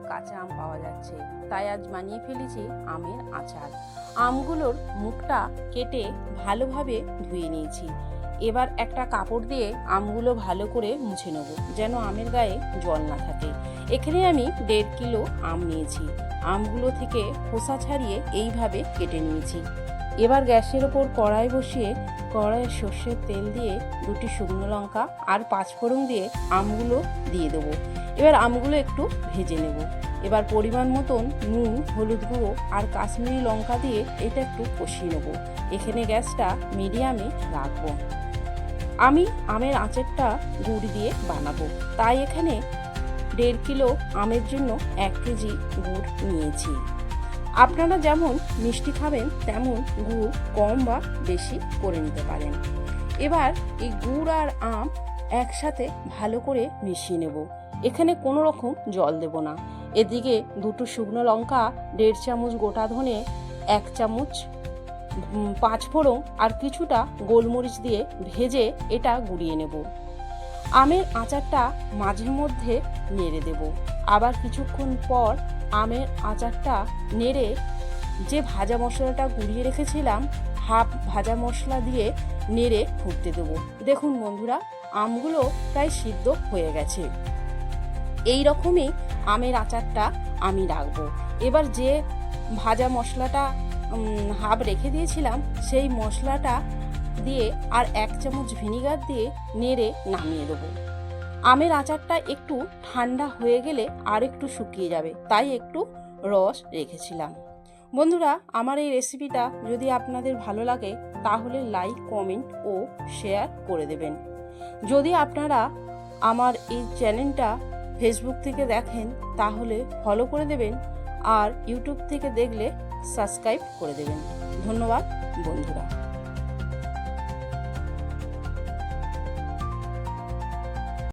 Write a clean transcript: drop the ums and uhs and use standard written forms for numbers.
কাঁচা আম পাওয়া যাচ্ছে, তাই আজ বানিয়ে ফেলেছি আমের আচার। আমগুলোর মুখটা কেটে ভালোভাবে ধুয়ে নিয়েছি। এবার একটা কাপড় দিয়ে আমগুলো ভালো করে মুছে নেব, যেন আমের গায়ে জল না থাকে। এখানে আমি 1.5 কিলো আম নিয়েছি। আমগুলো থেকে খোসা ছাড়িয়ে এইভাবে কেটে নিয়েছি। এবার গ্যাসের ওপর কড়াই বসিয়ে কড়াইয়ে সর্ষের তেল দিয়ে 2টি শুকনো লঙ্কা আর 5 ফোড়ন দিয়ে আমগুলো দিয়ে দেবো। এবার আমগুলো একটু ভেজে নেব। এবার পরিমাণ মতন নুন, হলুদ গুঁড়ো আর কাশ্মীরি লঙ্কা দিয়ে এটা একটু কষিয়ে নেব। এখানে গ্যাসটা মিডিয়ামে রাখবো। আমি আমের আচারটা গুড় দিয়ে বানাবো, তাই এখানে 1.5 কিলো আমের জন্য 1 কেজি গুড় নিয়েছি। আপনারা যেমন মিষ্টি খাবেন তেমন গুড় কম বা বেশি করে নিতে পারেন। এবার এই গুড় আর আম একসাথে ভালো করে মিশিয়ে নেব। এখানে কোনো রকম জল দেব না। এদিকে 2টো শুকনো লঙ্কা, 1.5 চামচ গোটা ধনে, 1 চামচ 5 ফোড়ন আর কিছুটা গোলমরিচ দিয়ে ভেজে এটা গুঁড়িয়ে নেব। আমের আচারটা মাঝে মধ্যে নেড়ে দেব। আবার কিছুক্ষণ পর আমের আচারটা নেড়ে যে ভাজা মশলাটা গুঁড়িয়ে রেখেছিলাম, হাফ ভাজা মশলা দিয়ে নেড়ে ফুটতে দেবো। দেখুন বন্ধুরা, আমগুলো প্রায় সিদ্ধ হয়ে গেছে। এই রকমই আমের আচারটা আমি রাখবো। এবার যে ভাজা মশলাটা হাফ রেখে দিয়েছিলাম, সেই মশলাটা দিয়ে আর 1 চামচ ভিনিগার দিয়ে নেড়ে নামিয়ে দেবো। আমের আচারটা একটু ঠান্ডা হয়ে গেলে আর একটু শুকিয়ে যাবে, তাই একটু রস রেখেছিলাম। বন্ধুরা, আমার এই রেসিপিটা যদি আপনাদের ভালো লাগে তাহলে লাইক, কমেন্ট ও শেয়ার করে দেবেন। যদি আপনারা আমার এই চ্যানেলটা ফেসবুক থেকে দেখেন তাহলে ফলো করে দেবেন, আর ইউটিউব থেকে দেখলে সাবস্ক্রাইব করে দেবেন। ধন্যবাদ বন্ধুরা।